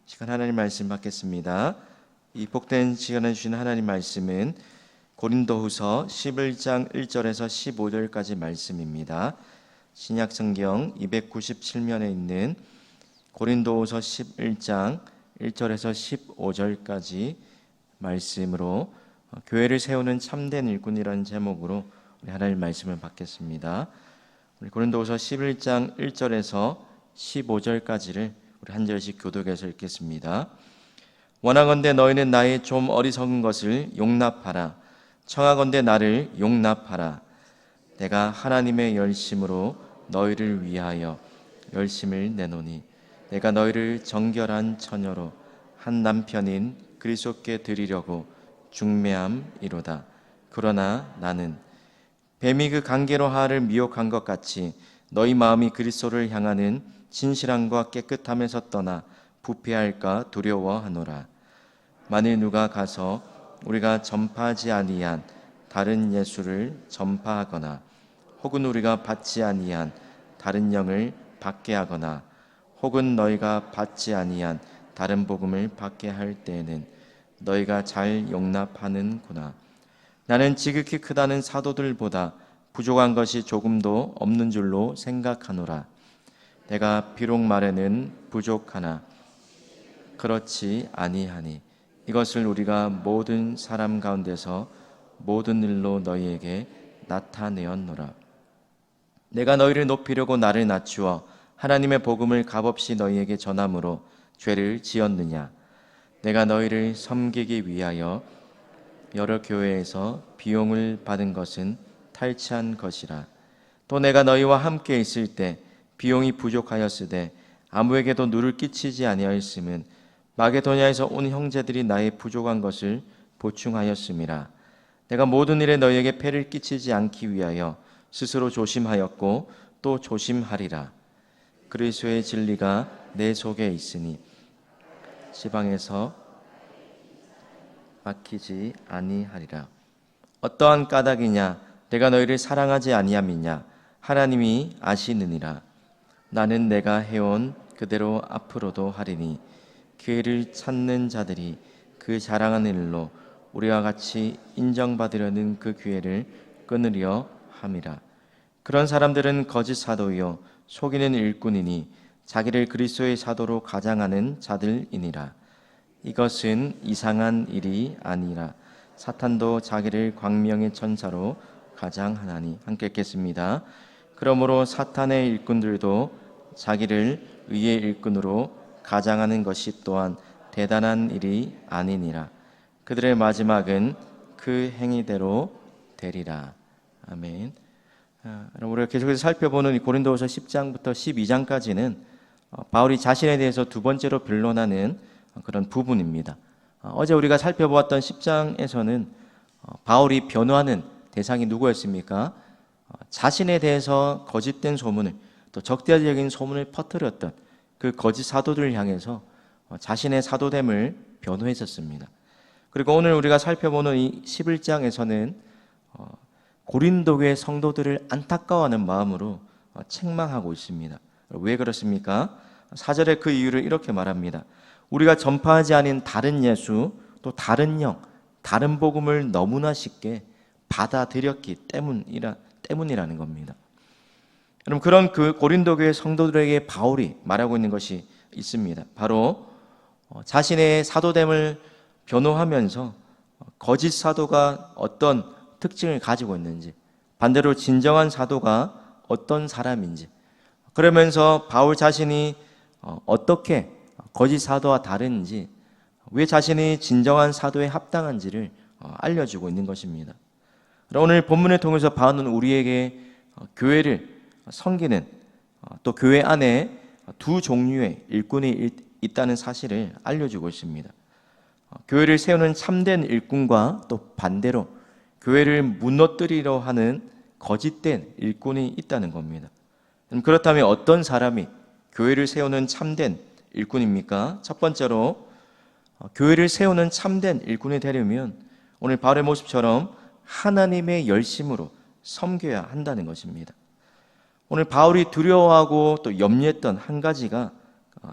시간 하나님 말씀 받겠습니다. 이 복된 시간을 주신 하나님 말씀은 고린도후서 11장 1절에서 15절까지 말씀입니다. 신약 성경 297면에 있는 고린도후서 11장 1절에서 15절까지 말씀으로 교회를 세우는 참된 일꾼이라는 제목으로 우리 하나님 말씀을 받겠습니다. 우리 고린도후서 11장 1절에서 15절까지를 우리 한 절씩 교독해서 읽겠습니다. 원하건대 너희는 나의 좀 어리석은 것을 용납하라. 청하건대 나를 용납하라. 내가 하나님의 열심으로 너희를 위하여 열심을 내노니 내가 너희를 정결한 처녀로 한 남편인 그리스도께 드리려고 중매함이로다. 그러나 나는 뱀이 그 강계로 하하를 미혹한 것 같이 너희 마음이 그리스도를 향하는 진실함과 깨끗함에서 떠나 부패할까 두려워하노라. 만일 누가 가서 우리가 전파하지 아니한 다른 예수를 전파하거나 혹은 우리가 받지 아니한 다른 영을 받게 하거나 혹은 너희가 받지 아니한 다른 복음을 받게 할 때에는 너희가 잘 용납하는구나. 나는 지극히 크다는 사도들보다 부족한 것이 조금도 없는 줄로 생각하노라. 내가 비록 말에는 부족하나 그렇지 아니하니 이것을 우리가 모든 사람 가운데서 모든 일로 너희에게 나타내었노라. 내가 너희를 높이려고 나를 낮추어 하나님의 복음을 값없이 너희에게 전함으로 죄를 지었느냐. 내가 너희를 섬기기 위하여 여러 교회에서 비용을 받은 것은 탈취한 것이라. 또 내가 너희와 함께 있을 때 비용이 부족하였으되 아무에게도 누를 끼치지 아니하였음은 마게도냐에서 온 형제들이 나의 부족한 것을 보충하였음이라. 내가 모든 일에 너희에게 폐를 끼치지 않기 위하여 스스로 조심하였고 또 조심하리라. 그리스도의 진리가 내 속에 있으니 지방에서 막히지 아니하리라. 어떠한 까닭이냐? 내가 너희를 사랑하지 아니함이냐? 하나님이 아시느니라. 나는 내가 해온 그대로 앞으로도 하리니 기회를 찾는 자들이 그 자랑하는 일로 우리와 같이 인정받으려는 그 기회를 끊으려 함이라. 그런 사람들은 거짓 사도요 속이는 일꾼이니 자기를 그리스도의 사도로 가장하는 자들이니라. 이것은 이상한 일이 아니라 사탄도 자기를 광명의 천사로 가장하나니. 함께 읽겠습니다. 그러므로 사탄의 일꾼들도 자기를 의의 일꾼으로 가장하는 것이 또한 대단한 일이 아니니라. 그들의 마지막은 그 행위대로 되리라. 아멘. 우리가 계속해서 살펴보는 이 고린도후서 10장부터 12장까지는 바울이 자신에 대해서 두 번째로 변론하는 그런 부분입니다. 어제 우리가 살펴보았던 10장에서는 바울이 변호하는 대상이 누구였습니까? 자신에 대해서 거짓된 소문을, 또 적대적인 소문을 퍼뜨렸던 그 거짓 사도들을 향해서 자신의 사도됨을 변호했었습니다. 그리고 오늘 우리가 살펴보는 이 11장에서는 고린도 교회 성도들을 안타까워하는 마음으로 책망하고 있습니다. 왜 그렇습니까? 4절에 그 이유를 이렇게 말합니다. 우리가 전파하지 않은 다른 예수, 또 다른 영, 다른 복음을 너무나 쉽게 받아들였기 때문이라는 겁니다. 여러분, 그런 그 고린도 교회 성도들에게 바울이 말하고 있는 것이 있습니다. 바로 자신의 사도됨을 변호하면서 거짓 사도가 어떤 특징을 가지고 있는지, 반대로 진정한 사도가 어떤 사람인지, 그러면서 바울 자신이 어떻게 거짓 사도와 다른지, 왜 자신이 진정한 사도에 합당한지를 알려주고 있는 것입니다. 오늘 본문을 통해서 바울은 우리에게 교회를 섬기는, 또 교회 안에 두 종류의 일꾼이 있다는 사실을 알려주고 있습니다. 교회를 세우는 참된 일꾼과 또 반대로 교회를 무너뜨리려 하는 거짓된 일꾼이 있다는 겁니다. 그렇다면 어떤 사람이 교회를 세우는 참된 일꾼입니까? 첫 번째로 교회를 세우는 참된 일꾼이 되려면 오늘 바울의 모습처럼 하나님의 열심으로 섬겨야 한다는 것입니다. 오늘 바울이 두려워하고 또 염려했던 한 가지가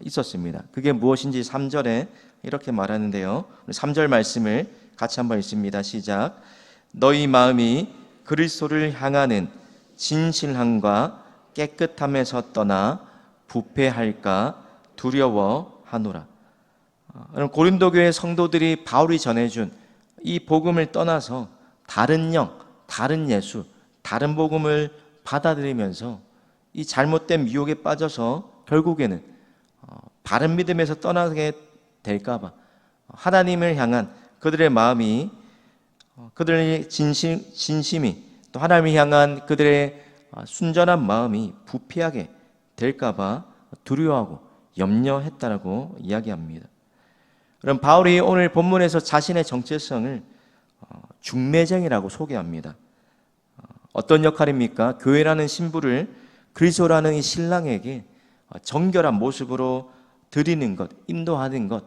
있었습니다. 그게 무엇인지 3절에 이렇게 말하는데요. 3절 말씀을 같이 한번 읽습니다. 시작. 너희 마음이 그리스도를 향하는 진실함과 깨끗함에서 떠나 부패할까 두려워하노라. 고린도 교회 성도들이 바울이 전해준 이 복음을 떠나서 다른 영, 다른 예수, 다른 복음을 받아들이면서 이 잘못된 미혹에 빠져서 결국에는 바른 믿음에서 떠나게 될까봐 하나님을 향한 그들의 마음이, 그들의 진심이 또 하나님을 향한 그들의 순전한 마음이 부패하게 될까봐 두려워하고 염려했다라고 이야기합니다. 그럼 바울이 오늘 본문에서 자신의 정체성을 중매쟁이라고 소개합니다. 어떤 역할입니까? 교회라는 신부를 그리스도라는 이 신랑에게 정결한 모습으로 드리는 것, 인도하는 것,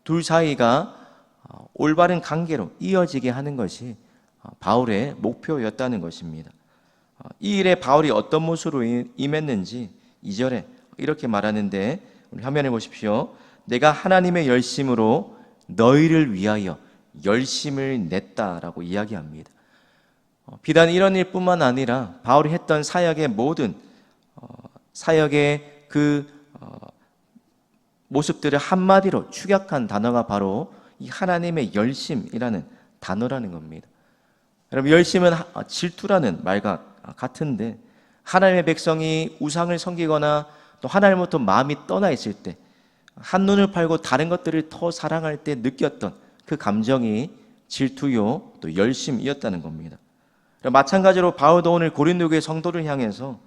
둘 사이가 올바른 관계로 이어지게 하는 것이 바울의 목표였다는 것입니다. 이 일에 바울이 어떤 모습으로 임했는지 2절에 이렇게 말하는데, 우리 화면에 보십시오. 내가 하나님의 열심으로 너희를 위하여 열심을 냈다라고 이야기합니다. 비단 이런 일뿐만 아니라 바울이 했던 사역의 모든 사역의 그 모습들을 한마디로 축약한 단어가 바로 이 하나님의 열심이라는 단어라는 겁니다. 여러분, 열심은 질투라는 말과 같은데, 하나님의 백성이 우상을 섬기거나 또 하나님부터 마음이 떠나 있을 때, 한눈을 팔고 다른 것들을 더 사랑할 때 느꼈던 그 감정이 질투요 또 열심이었다는 겁니다. 마찬가지로 바울도 오늘 고린도 교회 성도를 향해서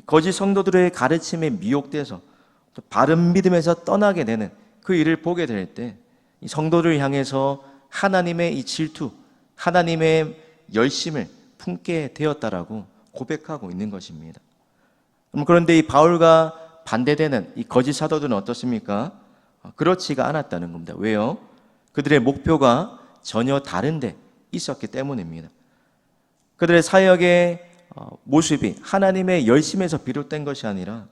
거짓 성도들의 가르침에 미혹돼서 또 바른 믿음에서 떠나게 되는 그 일을 보게 될 때 이 성도를 향해서 하나님의 이 질투, 하나님의 열심을 품게 되었다라고 고백하고 있는 것입니다. 그런데 이 바울과 반대되는 이 거짓 사도들은 어떻습니까? 그렇지가 않았다는 겁니다. 왜요? 그들의 목표가 전혀 다른 데 있었기 때문입니다. 그들의 사역의 모습이 하나님의 열심에서 비롯된 것이 아니라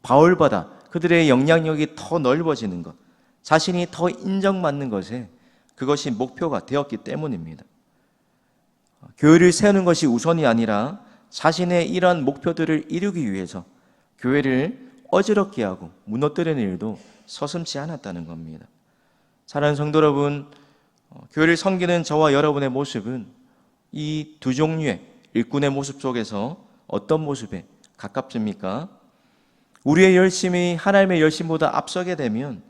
바울보다 그들의 영향력이 더 넓어지는 것, 자신이 더 인정받는 것에 그것이 목표가 되었기 때문입니다. 교회를 세우는 것이 우선이 아니라 자신의 이러한 목표들을 이루기 위해서 교회를 어지럽게 하고 무너뜨리는 일도 서슴지 않았다는 겁니다. 사랑하는 성도 여러분, 교회를 섬기는 저와 여러분의 모습은 이 두 종류의 일꾼의 모습 속에서 어떤 모습에 가깝습니까? 우리의 열심이 하나님의 열심보다 앞서게 되면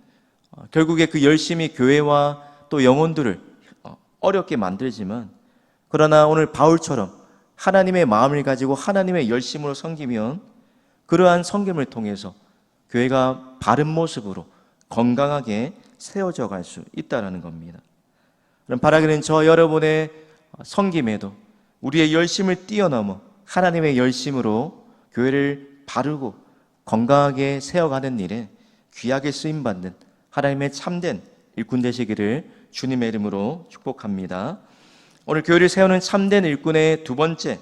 결국에 그 열심이 교회와 또 영혼들을 어렵게 만들지만, 그러나 오늘 바울처럼 하나님의 마음을 가지고 하나님의 열심으로 섬기면 그러한 섬김을 통해서 교회가 바른 모습으로 건강하게 세워져 갈 수 있다는 겁니다. 그럼 바라기는 저 여러분의 섬김에도 우리의 열심을 뛰어넘어 하나님의 열심으로 교회를 바르고 건강하게 세워가는 일에 귀하게 쓰임받는 하나님의 참된 일꾼 되시기를 주님의 이름으로 축복합니다. 오늘 교회를 세우는 참된 일꾼의 두 번째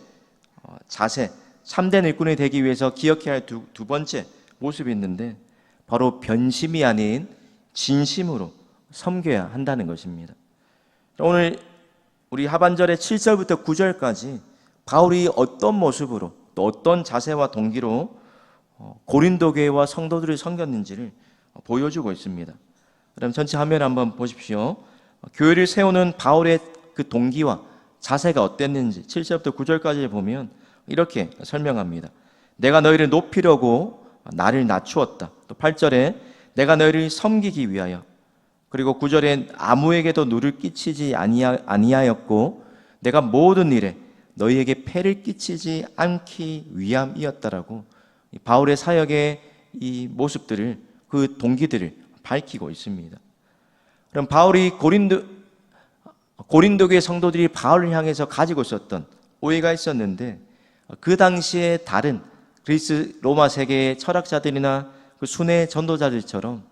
자세, 참된 일꾼이 되기 위해서 기억해야 할 두 번째 모습이 있는데, 바로 변심이 아닌 진심으로 섬겨야 한다는 것입니다. 오늘 우리 하반절의 7절부터 9절까지 바울이 어떤 모습으로 또 어떤 자세와 동기로 고린도 교회와 성도들을 섬겼는지를 보여주고 있습니다. 그럼 전체 화면 한번 보십시오. 교회를 세우는 바울의 그 동기와 자세가 어땠는지 7절부터 9절까지 보면 이렇게 설명합니다. 내가 너희를 높이려고 나를 낮추었다. 또 8절에 내가 너희를 섬기기 위하여, 그리고 9절에 아무에게도 누를 끼치지 아니하였고 내가 모든 일에 너희에게 폐를 끼치지 않기 위함이었다라고 바울의 사역의 이 모습들을, 그 동기들을 밝히고 있습니다. 그럼 바울이 고린도교의 성도들이 바울을 향해서 가지고 있었던 오해가 있었는데, 그 당시에 다른 그리스 로마 세계의 철학자들이나 그 순회 전도자들처럼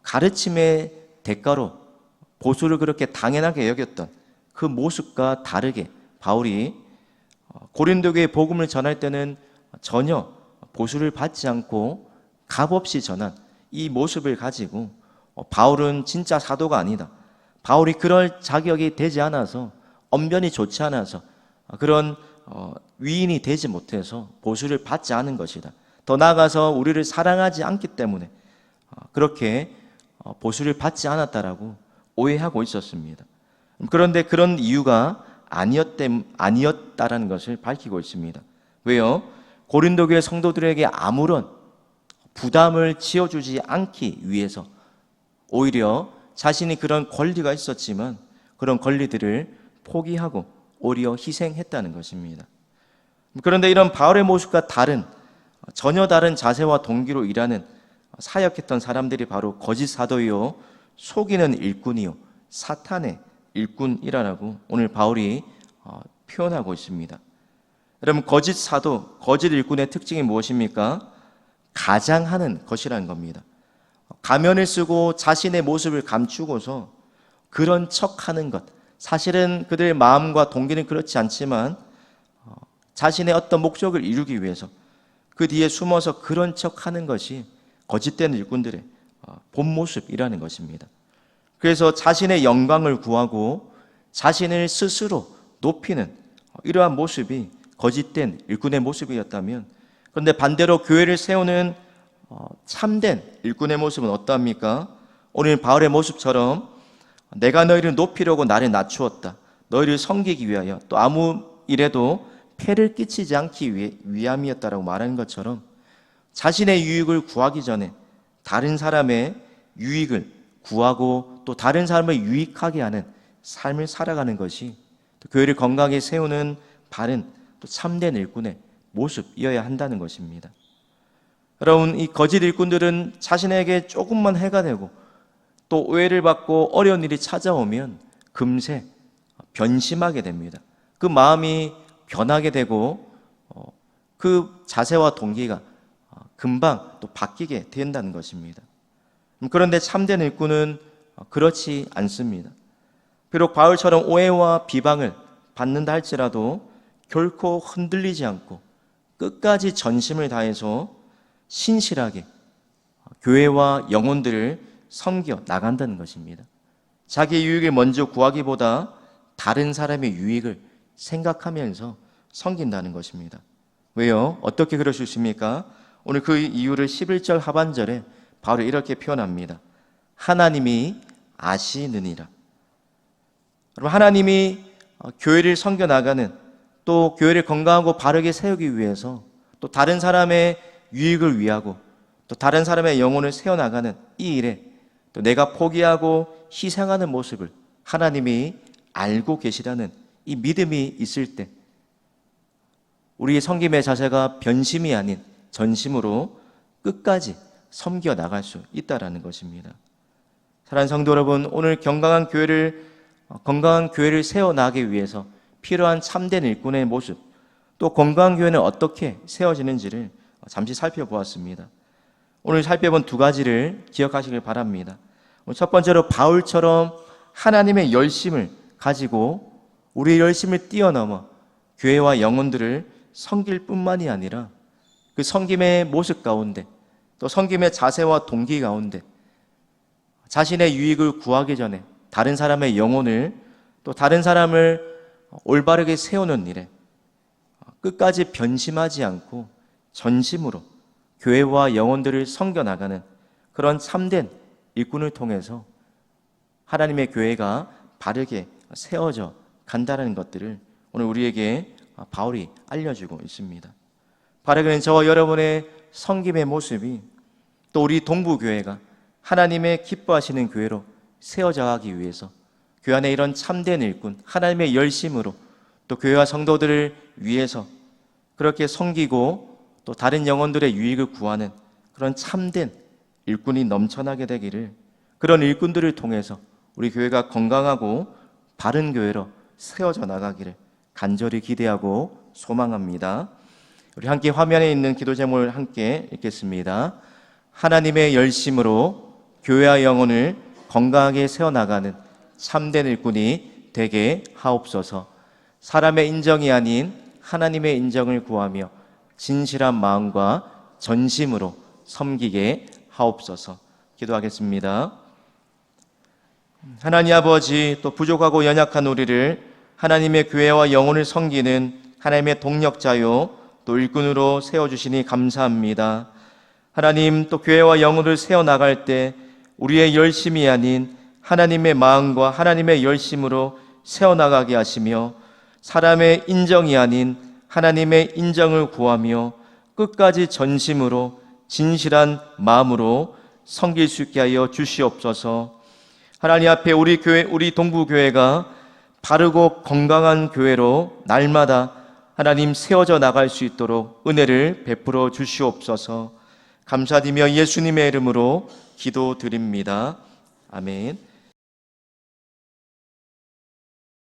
가르침의 대가로 보수를 그렇게 당연하게 여겼던 그 모습과 다르게 바울이 고린도교의 복음을 전할 때는 전혀 보수를 받지 않고 값없이 전한 이 모습을 가지고 바울은 진짜 사도가 아니다, 바울이 그럴 자격이 되지 않아서, 언변이 좋지 않아서, 그런 위인이 되지 못해서 보수를 받지 않은 것이다, 더 나아가서 우리를 사랑하지 않기 때문에 그렇게 보수를 받지 않았다라고 오해하고 있었습니다. 그런데 그런 이유가 아니었다라는 것을 밝히고 있습니다. 왜요? 고린도 교회 성도들에게 아무런 부담을 지어주지 않기 위해서 오히려 자신이 그런 권리가 있었지만 그런 권리들을 포기하고 오히려 희생했다는 것입니다. 그런데 이런 바울의 모습과 전혀 다른 자세와 동기로 일하는 사역했던 사람들이 바로 거짓 사도이요 속이는 일꾼이요 사탄의 일꾼이라고 오늘 바울이 표현하고 있습니다. 여러분, 거짓 사도, 거짓 일꾼의 특징이 무엇입니까? 가장하는 것이라는 겁니다. 가면을 쓰고 자신의 모습을 감추고서 그런 척하는 것, 사실은 그들의 마음과 동기는 그렇지 않지만 자신의 어떤 목적을 이루기 위해서 그 뒤에 숨어서 그런 척하는 것이 거짓된 일꾼들의 본 모습이라는 것입니다. 그래서 자신의 영광을 구하고 자신을 스스로 높이는 이러한 모습이 거짓된 일꾼의 모습이었다면, 그런데 반대로 교회를 세우는 참된 일꾼의 모습은 어떠합니까? 오늘 바울의 모습처럼 내가 너희를 높이려고 나를 낮추었다, 너희를 섬기기 위하여, 또 아무 일에도 폐를 끼치지 않기 위함이었다라고 말하는 것처럼 자신의 유익을 구하기 전에 다른 사람의 유익을 구하고 또 다른 사람을 유익하게 하는 삶을 살아가는 것이 또 교회를 건강하게 세우는 바른 또 참된 일꾼의 모습이어야 한다는 것입니다. 여러분, 이 거짓 일꾼들은 자신에게 조금만 해가 되고 또 오해를 받고 어려운 일이 찾아오면 금세 변심하게 됩니다. 그 마음이 변하게 되고 그 자세와 동기가 금방 또 바뀌게 된다는 것입니다. 그런데 참된 일꾼은 그렇지 않습니다. 비록 바울처럼 오해와 비방을 받는다 할지라도 결코 흔들리지 않고 끝까지 전심을 다해서 신실하게 교회와 영혼들을 섬겨 나간다는 것입니다. 자기 유익을 먼저 구하기보다 다른 사람의 유익을 생각하면서 섬긴다는 것입니다. 왜요? 어떻게 그럴 수 있습니까? 오늘 그 이유를 11절 하반절에 바로 이렇게 표현합니다. 하나님이 아시느니라. 여러분, 하나님이 교회를 섬겨 나가는, 또 교회를 건강하고 바르게 세우기 위해서, 또 다른 사람의 유익을 위하고 또 다른 사람의 영혼을 세워나가는 이 일에 또 내가 포기하고 희생하는 모습을 하나님이 알고 계시다는 이 믿음이 있을 때 우리의 섬김의 자세가 변심이 아닌 전심으로 끝까지 섬겨 나갈 수 있다라는 것입니다. 사랑하는 성도 여러분, 오늘 건강한 교회를 세워나가기 위해서 필요한 참된 일꾼의 모습, 또 건강한 교회는 어떻게 세워지는지를 잠시 살펴보았습니다. 오늘 살펴본 두 가지를 기억하시길 바랍니다. 첫 번째로 바울처럼 하나님의 열심을 가지고 우리의 열심을 뛰어넘어 교회와 영혼들을 섬길 뿐만이 아니라 그 섬김의 모습 가운데, 또 섬김의 자세와 동기 가운데 자신의 유익을 구하기 전에 다른 사람의 영혼을, 또 다른 사람을 올바르게 세우는 일에 끝까지 변심하지 않고 전심으로 교회와 영혼들을 섬겨나가는 그런 참된 일꾼을 통해서 하나님의 교회가 바르게 세워져 간다는 것들을 오늘 우리에게 바울이 알려주고 있습니다. 바르게는 저와 여러분의 섬김의 모습이 또 우리 동부교회가 하나님의 기뻐하시는 교회로 세워져 가기 위해서 교회 안에 이런 참된 일꾼, 하나님의 열심으로 또 교회와 성도들을 위해서 그렇게 섬기고 또 다른 영혼들의 유익을 구하는 그런 참된 일꾼이 넘쳐나게 되기를, 그런 일꾼들을 통해서 우리 교회가 건강하고 바른 교회로 세워져 나가기를 간절히 기대하고 소망합니다. 우리 함께 화면에 있는 기도 제목을 함께 읽겠습니다. 하나님의 열심으로 교회와 영혼을 건강하게 세워나가는 참된 일꾼이 되게 하옵소서. 사람의 인정이 아닌 하나님의 인정을 구하며 진실한 마음과 전심으로 섬기게 하옵소서. 기도하겠습니다. 하나님 아버지, 또 부족하고 연약한 우리를 하나님의 교회와 영혼을 섬기는 하나님의 동력자요 또 일꾼으로 세워주시니 감사합니다. 하나님, 또 교회와 영혼을 세워나갈 때 우리의 열심이 아닌 하나님의 마음과 하나님의 열심으로 세워나가게 하시며 사람의 인정이 아닌 하나님의 인정을 구하며 끝까지 전심으로 진실한 마음으로 섬길 수 있게 하여 주시옵소서. 하나님 앞에 우리 교회, 우리 동부교회가 바르고 건강한 교회로 날마다 하나님 세워져 나갈 수 있도록 은혜를 베풀어 주시옵소서. 감사드리며 예수님의 이름으로 기도드립니다. 아멘.